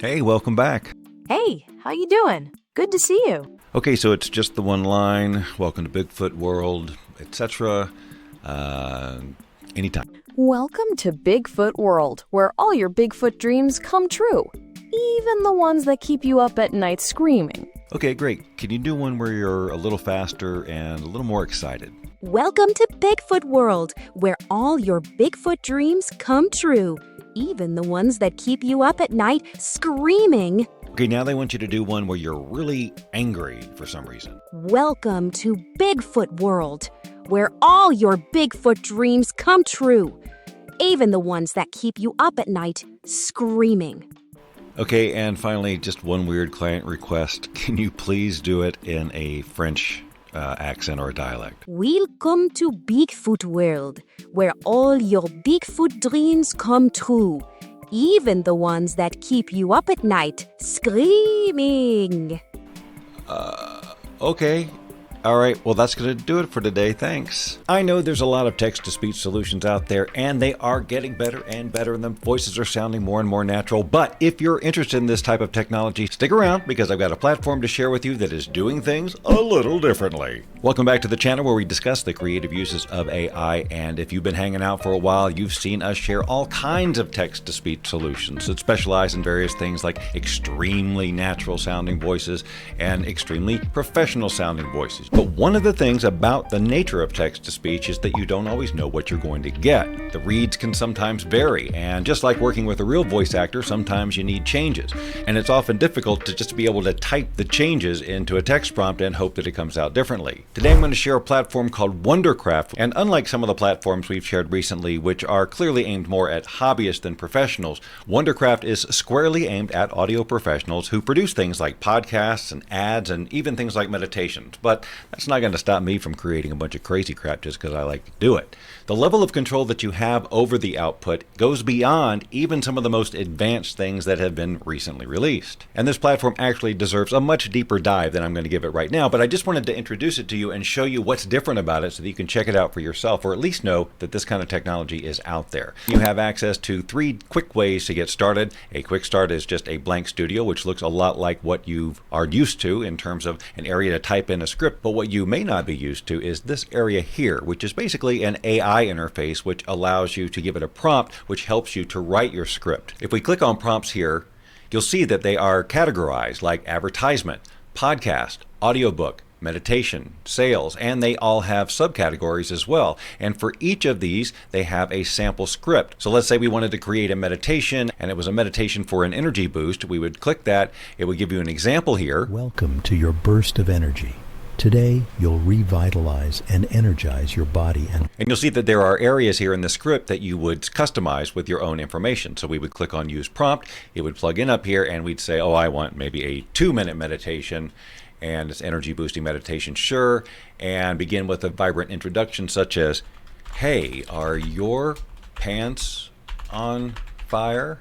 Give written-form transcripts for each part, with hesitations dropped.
Hey, welcome back. Hey, how you doing? Good to see you. Okay, so it's just the one line, welcome to Bigfoot world, etc. Anytime. Welcome to Bigfoot World, where all your Bigfoot dreams come true. Even the ones that keep you up at night screaming. Okay, great. Can you do one where you're a little faster and a little more excited? Welcome to Bigfoot World, where all your Bigfoot dreams come true. Even the ones that keep you up at night screaming. Okay, now they want you to do one where you're really angry for some reason. Welcome to Bigfoot World, where all your Bigfoot dreams come true. Even the ones that keep you up at night screaming. Okay, and finally, just one weird client request. Can you please do it in a French accent or a dialect? Welcome to Bigfoot World, where all your Bigfoot dreams come true. Even the ones that keep you up at night screaming. Okay. All right, well, that's going to do it for today. Thanks. I know there's a lot of text-to-speech solutions out there, and they are getting better and better, and the voices are sounding more and more natural. But if you're interested in this type of technology, stick around, because I've got a platform to share with you that is doing things a little differently. Welcome back to the channel where we discuss the creative uses of AI, and if you've been hanging out for a while, you've seen us share all kinds of text-to-speech solutions that specialize in various things like extremely natural-sounding voices and extremely professional-sounding voices. But one of the things about the nature of text-to-speech is that you don't always know what you're going to get. The reads can sometimes vary, and just like working with a real voice actor, sometimes you need changes. And it's often difficult to just be able to type the changes into a text prompt and hope that it comes out differently. Today I'm going to share a platform called Wondercraft, and unlike some of the platforms we've shared recently, which are clearly aimed more at hobbyists than professionals, Wondercraft is squarely aimed at audio professionals who produce things like podcasts and ads and even things like meditations. But that's not going to stop me from creating a bunch of crazy crap just because I like to do it. The level of control that you have over the output goes beyond even some of the most advanced things that have been recently released. And this platform actually deserves a much deeper dive than I'm going to give it right now, but I just wanted to introduce it to you and show you what's different about it so that you can check it out for yourself, or at least know that this kind of technology is out there. You have access to 3 quick ways to get started. A quick start is just a blank studio, which looks a lot like what you are used to in terms of an area to type in a script, but what you may not be used to is this area here, which is basically an AI interface which allows you to give it a prompt which helps you to write your script. If we click on prompts here, you'll see that they are categorized like advertisement, podcast, audiobook, meditation, sales, and they all have subcategories as well. And for each of these, they have a sample script. So let's say we wanted to create a meditation, and it was a meditation for an energy boost. We would click that. It would give you an example here. Welcome to your burst of energy. Today, you'll revitalize and energize your body. And you'll see that there are areas here in the script that you would customize with your own information. So we would click on Use Prompt. It would plug in up here, and we'd say, oh, I want maybe a 2-minute meditation, and it's energy boosting meditation, sure. And begin with a vibrant introduction such as, hey, are your pants on fire?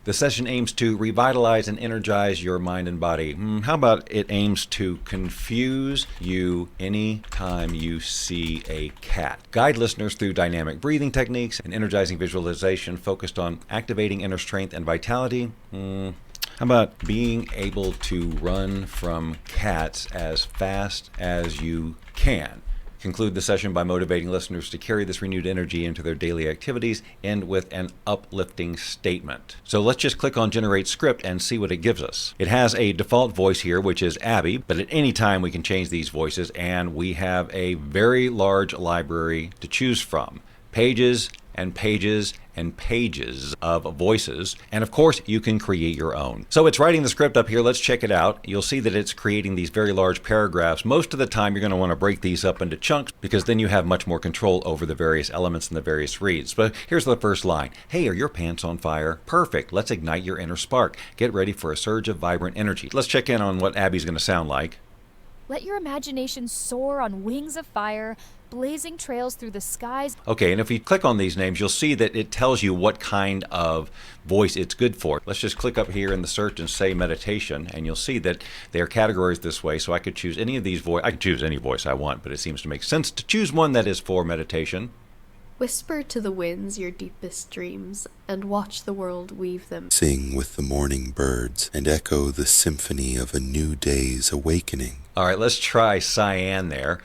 The session aims to revitalize and energize your mind and body. How about it aims to confuse you anytime you see a cat? Guide listeners through dynamic breathing techniques and energizing visualization focused on activating inner strength and vitality. How about being able to run from cats as fast as you can? Conclude the session by motivating listeners to carry this renewed energy into their daily activities, end with an uplifting statement. So let's just click on Generate Script and see what it gives us. It has a default voice here, which is Abby, but at any time we can change these voices, and we have a very large library to choose from. Pages and pages and pages of voices, and of course you can create your own. So it's writing the script up here. Let's check it out. You'll see that it's creating these very large paragraphs. Most of the time you're going to want to break these up into chunks because then you have much more control over the various elements and the various reads. But here's the first line. Hey, are your pants on fire? Perfect. Let's ignite your inner spark. Get ready for a surge of vibrant energy. Let's check in on what Abby's going to sound like. Let your imagination soar on wings of fire, blazing trails through the skies. Okay, and if you click on these names, you'll see that it tells you what kind of voice it's good for. Let's just click up here in the search and say meditation, and you'll see that they are categorized this way. So I could choose any of these voice. I can choose any voice I want, but it seems to make sense to choose one that is for meditation. Whisper to the winds your deepest dreams, and watch the world weave them. Sing with the morning birds, and echo the symphony of a new day's awakening. All right, let's try cyan there.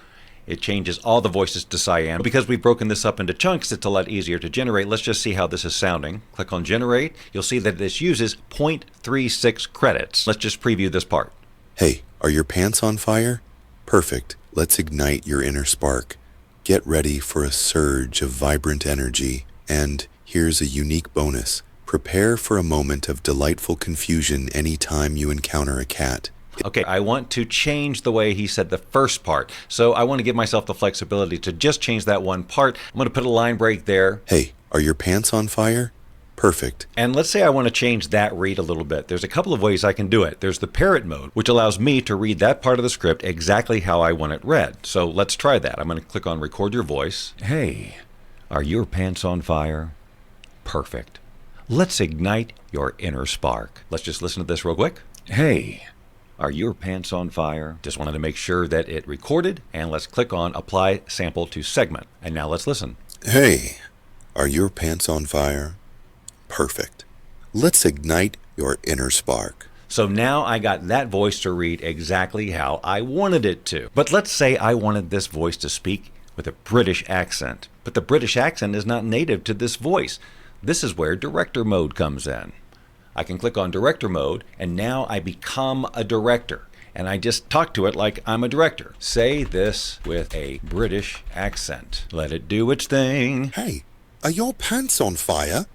It changes all the voices to cyan. Because we've broken this up into chunks, it's a lot easier to generate. Let's just see how this is sounding. Click on generate. You'll see that this uses 0.36 credits. Let's just preview this part. Hey, are your pants on fire? Perfect. Let's ignite your inner spark. Get ready for a surge of vibrant energy. And here's a unique bonus. Prepare for a moment of delightful confusion anytime you encounter a cat. Okay, I want to change the way he said the first part. So I want to give myself the flexibility to just change that one part. I'm going to put a line break there. Hey, are your pants on fire? Perfect. And let's say I want to change that read a little bit. There's a couple of ways I can do it. There's the parrot mode, which allows me to read that part of the script exactly how I want it read. So let's try that. I'm going to click on record your voice. Hey, are your pants on fire? Perfect. Let's ignite your inner spark. Let's just listen to this real quick. Hey, are your pants on fire? Just wanted to make sure that it recorded, and let's click on apply sample to segment. And now let's listen. Hey, are your pants on fire? Perfect. Let's ignite your inner spark. So now I got that voice to read exactly how I wanted it to. But let's say I wanted this voice to speak with a British accent. But the British accent is not native to this voice. This is where director mode comes in. I can click on director mode, and now I become a director. And I just talk to it like I'm a director. Say this with a British accent. Let it do its thing. Hey, are your pants on fire?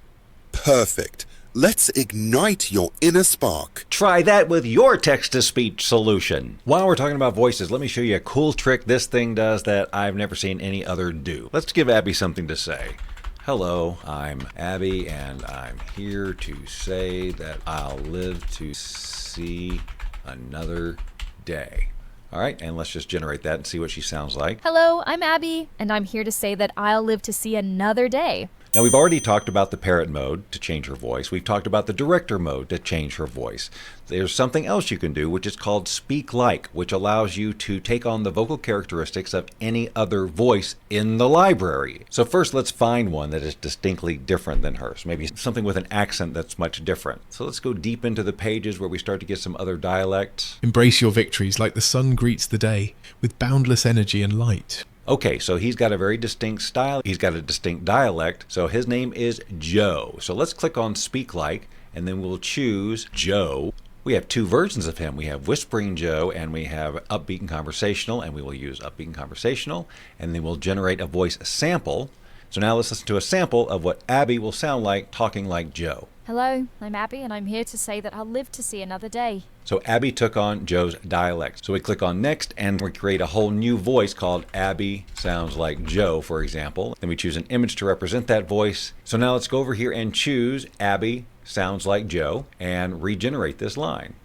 Perfect. Let's ignite your inner spark. Try that with your text-to-speech solution. While we're talking about voices, let me show you a cool trick this thing does that I've never seen any other do. Let's give Abby something to say. Hello, I'm Abby, and I'm here to say that I'll live to see another day. All right, and let's just generate that and see what she sounds like. Hello, I'm Abby, and I'm here to say that I'll live to see another day. Now, we've already talked about the parrot mode to change her voice. We've talked about the director mode to change her voice. There's something else you can do, which is called speak like, which allows you to take on the vocal characteristics of any other voice in the library. So first, let's find one that is distinctly different than hers. Maybe something with an accent that's much different. So let's go deep into the pages where we start to get some other dialects. Embrace your victories like the sun greets the day, with boundless energy and light. Okay, so he's got a very distinct style. He's got a distinct dialect. So his name is Joe. So let's click on Speak Like, and then we'll choose Joe. We have two versions of him. We have Whispering Joe, and we have Upbeat and Conversational, and we will use Upbeat and Conversational, and then we'll generate a voice sample. So now let's listen to a sample of what Abby will sound like talking like Joe. Hello, I'm Abby, and I'm here to say that I'll live to see another day. So Abby took on Joe's dialect. So we click on next, and we create a whole new voice called Abby Sounds Like Joe, for example. Then we choose an image to represent that voice. So now let's go over here and choose Abby Sounds Like Joe and regenerate this line.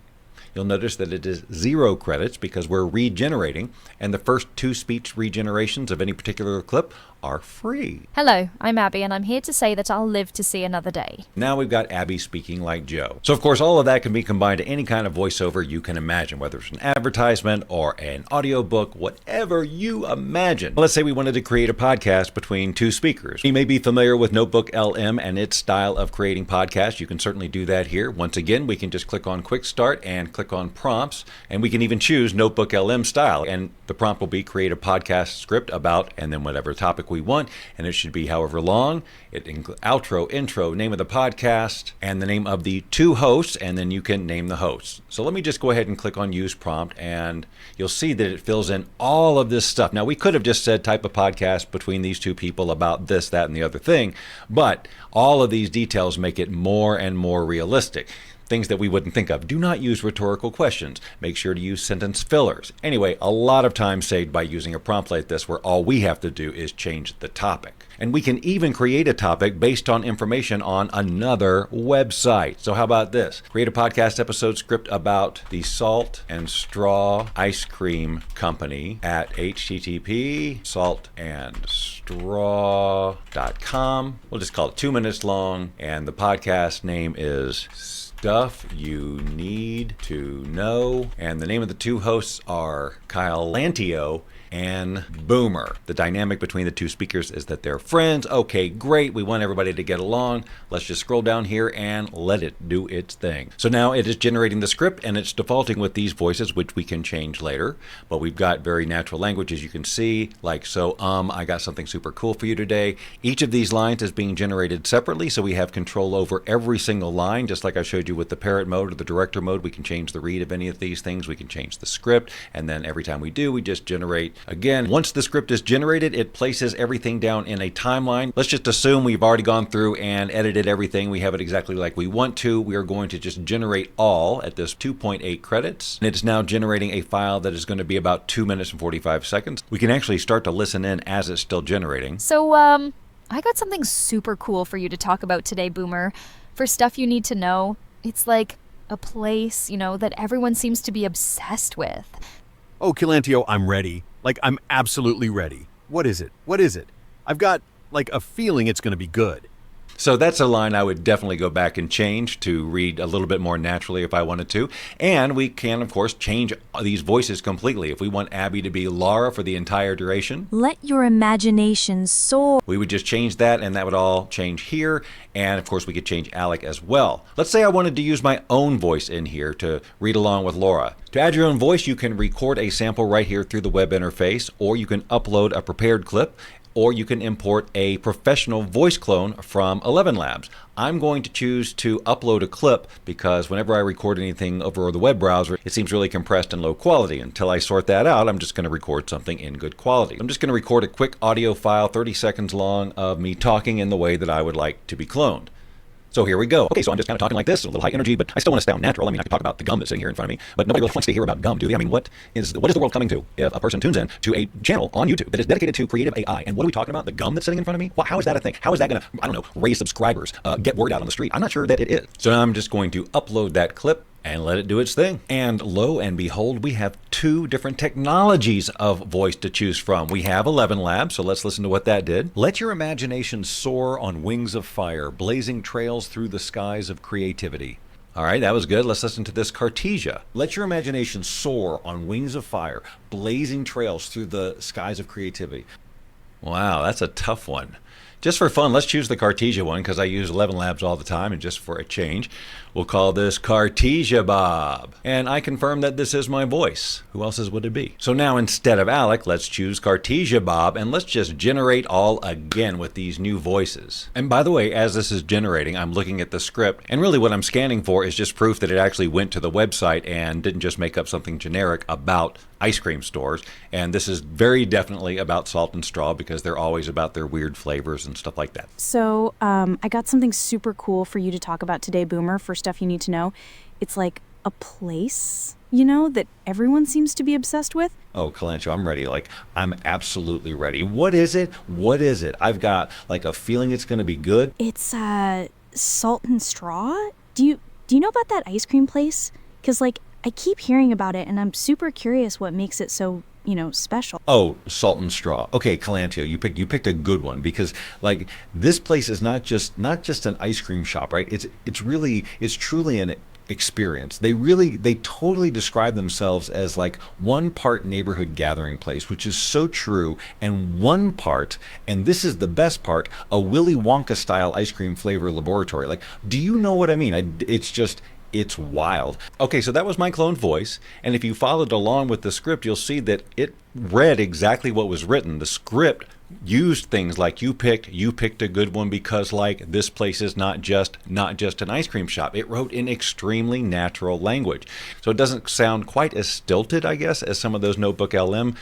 You'll notice that it is 0 credits because we're regenerating, and the first 2 speech regenerations of any particular clip are free. Hello, I'm Abby, and I'm here to say that I'll live to see another day. Now we've got Abby speaking like Joe. So of course all of that can be combined to any kind of voiceover you can imagine, whether it's an advertisement or an audiobook, whatever you imagine. Let's say we wanted to create a podcast between 2 speakers. You may be familiar with Notebook LM and its style of creating podcasts. You can certainly do that here. Once again, we can just click on Quick Start and click on Prompts, and we can even choose Notebook LM style, and the prompt will be create a podcast script about, and then whatever topic we want, and it should be however long. It outro, intro, name of the podcast, and the name of the 2 hosts, and then you can name the hosts. So let me just go ahead and click on Use Prompt, and you'll see that it fills in all of this stuff. Now we could have just said type a podcast between these 2 people about this, that, and the other thing, but all of these details make it more and more realistic. Things that we wouldn't think of. Do not use rhetorical questions. Make sure to use sentence fillers. Anyway, a lot of time saved by using a prompt like this where all we have to do is change the topic. And we can even create a topic based on information on another website. So how about this? Create a podcast episode script about the Salt and Straw Ice Cream Company at http://saltandstraw.com. We'll just call it 2 minutes long, and the podcast name is Stuff You Need need to know. And the name of the two hosts are Kyle Lantio and Boomer. The dynamic between the two speakers is that they're friends. Okay, great. We want everybody to get along. Let's just scroll down here and let it do its thing. So now it is generating the script and it's defaulting with these voices, which we can change later. But we've got very natural language, as you can see, like, so, I got something super cool for you today. Each of these lines is being generated separately, so we have control over every single line, just like I showed you with the parrot mode or the director mode. We can change the read of any of these things. We can change the script, and then every time we do, we just generate. Again, once the script is generated, it places everything down in a timeline. Let's just assume we've already gone through and edited everything. We have it exactly like we want to. We are going to just generate all at this 2.8 credits. And it's now generating a file that is going to be about 2 minutes and 45 seconds. We can actually start to listen in as it's still generating. So, I got something super cool for you to talk about today, Boomer. For stuff you need to know, it's like a place, that everyone seems to be obsessed with. Oh, Kilantio, I'm ready. I'm absolutely ready. What is it? I've got, a feeling it's going to be good. So that's a line I would definitely go back and change to read a little bit more naturally if I wanted to. And we can, of course, change these voices completely. If we want Abby to be Laura for the entire duration, let your imagination soar. We would just change that, and that would all change here. And of course, we could change Alec as well. Let's say I wanted to use my own voice in here to read along with Laura. To add your own voice, you can record a sample right here through the web interface, or you can upload a prepared clip, or you can import a professional voice clone from 11 Labs. I'm going to choose to upload a clip because whenever I record anything over the web browser, it seems really compressed and low quality. Until I sort that out, I'm just going to record something in good quality. I'm just going to record a quick audio file, 30 seconds long, of me talking in the way that I would like to be cloned. So here we go. Okay, so I'm just kind of talking like this, a little high energy, but I still want to sound natural. I could talk about the gum that's sitting here in front of me, but nobody really wants to hear about gum, do they? What is the world coming to if a person tunes in to a channel on YouTube that is dedicated to creative AI? And what are we talking about? The gum that's sitting in front of me? Well, how is that a thing? How is that going to, raise subscribers, get word out on the street? I'm not sure that it is. So now I'm just going to upload that clip and let it do its thing. And lo and behold, we have two different technologies of voice to choose from. We have 11 Labs, so let's listen to what that did. Let your imagination soar on wings of fire, blazing trails through the skies of creativity. All right, that was good. Let's listen to this Cartesia. Let your imagination soar on wings of fire, blazing trails through the skies of creativity. Wow, that's a tough one. Just for fun, let's choose the Cartesia one because I use 11 Labs all the time, and just for a change, we'll call this Cartesia Bob. And I confirm that this is my voice. Who else's would it be? So now instead of Alec, let's choose Cartesia Bob, and let's just generate all again with these new voices. And by the way, as this is generating, I'm looking at the script, and really what I'm scanning for is just proof that it actually went to the website and didn't just make up something generic about ice cream stores. And this is very definitely about Salt and Straw because they're always about their weird flavors and stuff like that. So I got something super cool for you to talk about today, Boomer, for stuff you need to know. It's like a place, that everyone seems to be obsessed with. Oh, Calancho, I'm ready. I'm absolutely ready. What is it? I've got a feeling it's going to be good. It's Salt and Straw. Do you know about that ice cream place? Because I keep hearing about it, and I'm super curious what makes it so, special. Oh, Salt and Straw. Okay, Calantio, you picked a good one because this place is not just an ice cream shop, right? It's truly an experience. They totally describe themselves as one part neighborhood gathering place, which is so true, and one part, and this is the best part, a Willy Wonka style ice cream flavor laboratory. Do you know what I mean? It's wild. Okay, so that was my cloned voice, and if you followed along with the script, you'll see that it read exactly what was written. The script used things like you picked a good one because this place is not just an ice cream shop. It wrote in extremely natural language. So it doesn't sound quite as stilted, I guess, as some of those Notebook LM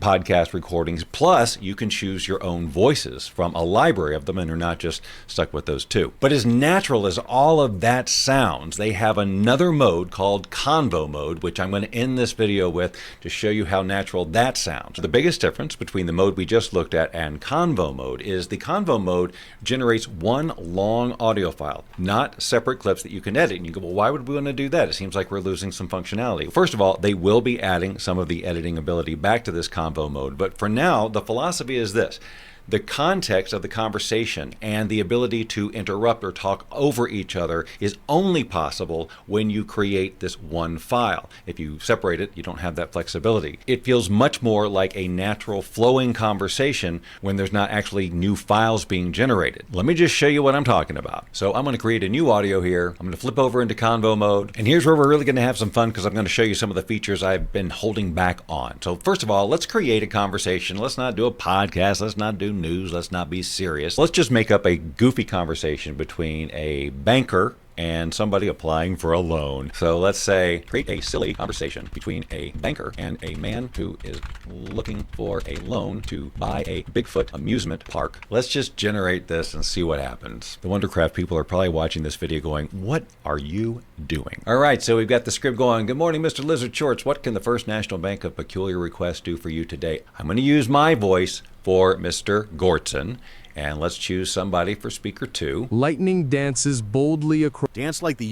podcast recordings. Plus, you can choose your own voices from a library of them, and you're not just stuck with those two. But as natural as all of that sounds, they have another mode called Convo mode, which I'm going to end this video with to show you how natural that sounds. The biggest difference between the mode we just looked at and Convo mode is the Convo mode generates one long audio file, not separate clips that you can edit. And you go, well, why would we want to do that? It seems like we're losing some functionality. First of all, they will be adding some of the editing ability back to this Convo mode, but for now, the philosophy is this. The context of the conversation and the ability to interrupt or talk over each other is only possible when you create this one file. If you separate it, you don't have that flexibility. It feels much more like a natural flowing conversation when there's not actually new files being generated. Let me just show you what I'm talking about. So I'm going to create a new audio here. I'm going to flip over into Convo mode. And here's where we're really going to have some fun because I'm going to show you some of the features I've been holding back on. So first of all, let's create a conversation. Let's not do a podcast. Let's not do news. Let's not be serious. Let's just make up a goofy conversation between a banker and somebody applying for a loan. So let's say create a silly conversation between a banker and a man who is looking for a loan to buy a Bigfoot amusement park. Let's just generate this and see what happens. The Wondercraft people are probably watching this video going, what are you doing? All right, so we've got the script going. Good morning, Mr. Lizard Shorts. What can the First National Bank of Peculiar Requests do for you today? I'm going to use my voice for Mr. Gorton. And let's choose somebody for speaker 2. Lightning dances boldly across. Dance like the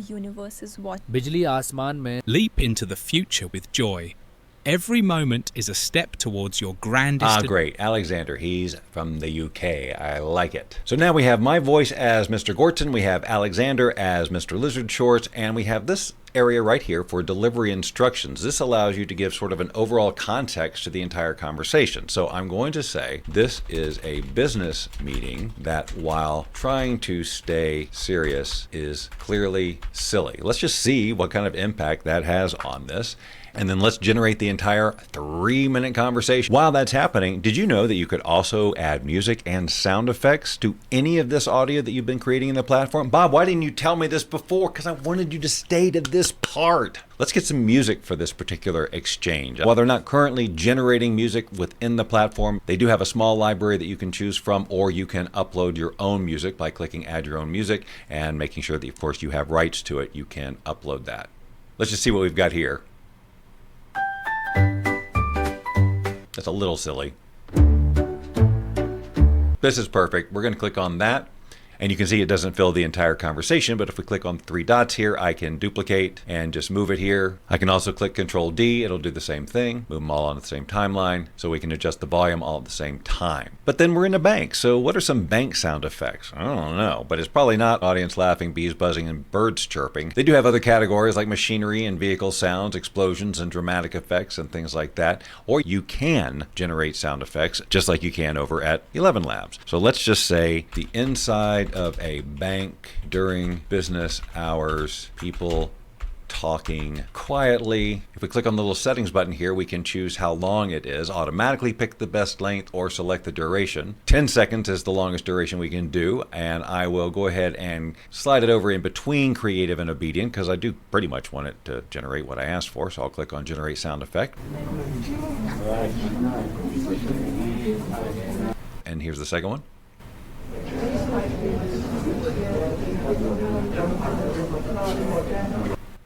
universe is what. Bijli aasmaan mein. Leap into the future with joy. Every moment is a step towards your grandest... great. Alexander, he's from the UK. I like it. So now we have my voice as Mr. Gorton, we have Alexander as Mr. Lizard Shorts, and we have this area right here for delivery instructions. This allows you to give sort of an overall context to the entire conversation. So I'm going to say this is a business meeting that, while trying to stay serious, is clearly silly. Let's just see what kind of impact that has on this. And then let's generate the entire 3-minute conversation. While that's happening, did you know that you could also add music and sound effects to any of this audio that you've been creating in the platform? Bob, why didn't you tell me this before? Because I wanted you to stay to this part. Let's get some music for this particular exchange. While they're not currently generating music within the platform, they do have a small library that you can choose from, or you can upload your own music by clicking add your own music and making sure that, of course, you have rights to it. You can upload that. Let's just see what we've got here. That's a little silly. This is perfect. We're going to click on that. And you can see it doesn't fill the entire conversation, but if we click on 3 dots here, I can duplicate and just move it here. I can also click Control D, it'll do the same thing, move them all on the same timeline, so we can adjust the volume all at the same time. But then we're in a bank, so what are some bank sound effects? I don't know, but it's probably not audience laughing, bees buzzing, and birds chirping. They do have other categories like machinery and vehicle sounds, explosions and dramatic effects and things like that. Or you can generate sound effects just like you can over at 11 Labs. So let's just say the inside of a bank during business hours, people talking quietly. If we click on the little settings button here, we can choose how long it is, automatically pick the best length, or select the duration. 10 seconds is the longest duration we can do, and I will go ahead and slide it over in between creative and obedient because I do pretty much want it to generate what I asked for, so I'll click on generate sound effect. And here's the second one.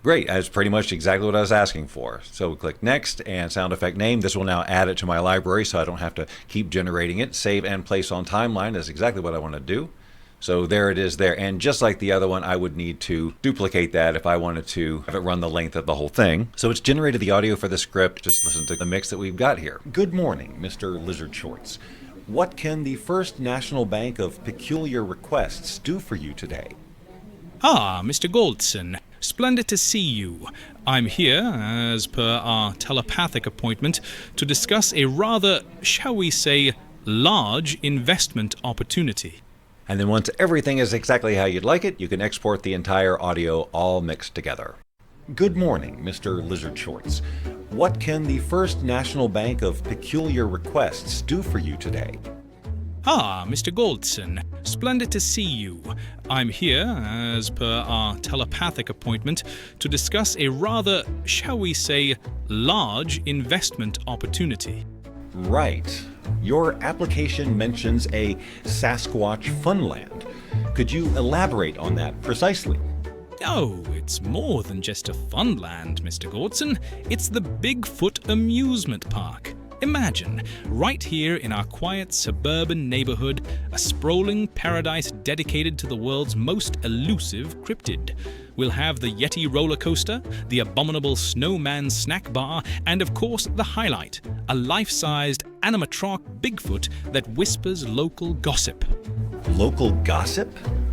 Great, that's pretty much exactly what I was asking for. So we click next and sound effect name. This will now add it to my library so I don't have to keep generating it. Save and place on timeline is exactly what I want to do. So there it is there. And just like the other one, I would need to duplicate that if I wanted to have it run the length of the whole thing. So it's generated the audio for the script. Just listen to the mix that we've got here. Good morning, Mr. Lizard Shorts. What can the First National Bank of Peculiar Requests do for you today? Ah, Mr. Goldson. Splendid to see you. I'm here, as per our telepathic appointment, to discuss a rather, shall we say, large investment opportunity. And then once everything is exactly how you'd like it, you can export the entire audio all mixed together. Good morning, Mr. Lizard Shorts. What can the First National Bank of Peculiar Requests do for you today? Ah, Mr. Goldson. Splendid to see you. I'm here, as per our telepathic appointment, to discuss a rather, shall we say, large investment opportunity. Right. Your application mentions a Sasquatch funland. Could you elaborate on that precisely? Oh, it's more than just a funland, Mr. Goldson. It's the Bigfoot amusement park. Imagine, right here in our quiet suburban neighborhood, a sprawling paradise dedicated to the world's most elusive cryptid. We'll have the Yeti roller coaster, the abominable snowman snack bar, and of course the highlight, a life-sized animatronic Bigfoot that whispers local gossip. Local gossip?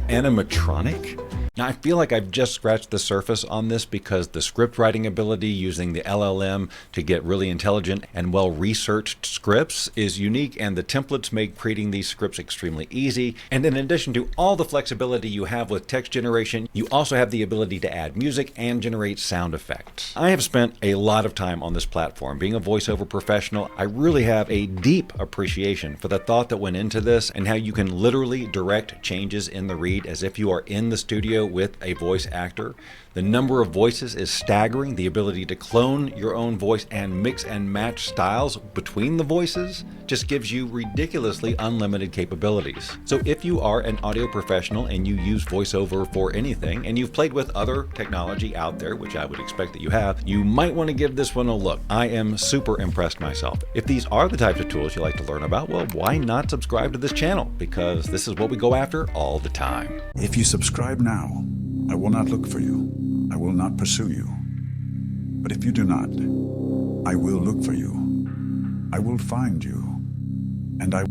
Animatronic? Now, I feel like I've just scratched the surface on this because the script writing ability using the LLM to get really intelligent and well-researched scripts is unique, and the templates make creating these scripts extremely easy. And in addition to all the flexibility you have with text generation, you also have the ability to add music and generate sound effects. I have spent a lot of time on this platform. Being a voiceover professional, I really have a deep appreciation for the thought that went into this and how you can literally direct changes in the read as if you are in the studio with a voice actor. The number of voices is staggering. The ability to clone your own voice and mix and match styles between the voices just gives you ridiculously unlimited capabilities. So if you are an audio professional and you use VoiceOver for anything, and you've played with other technology out there, which I would expect that you have, you might want to give this one a look. I am super impressed myself. If these are the types of tools you like to learn about, well, why not subscribe to this channel? Because this is what we go after all the time. If you subscribe now, I will not look for you. I will not pursue you. But if you do not, I will look for you. I will find you. And I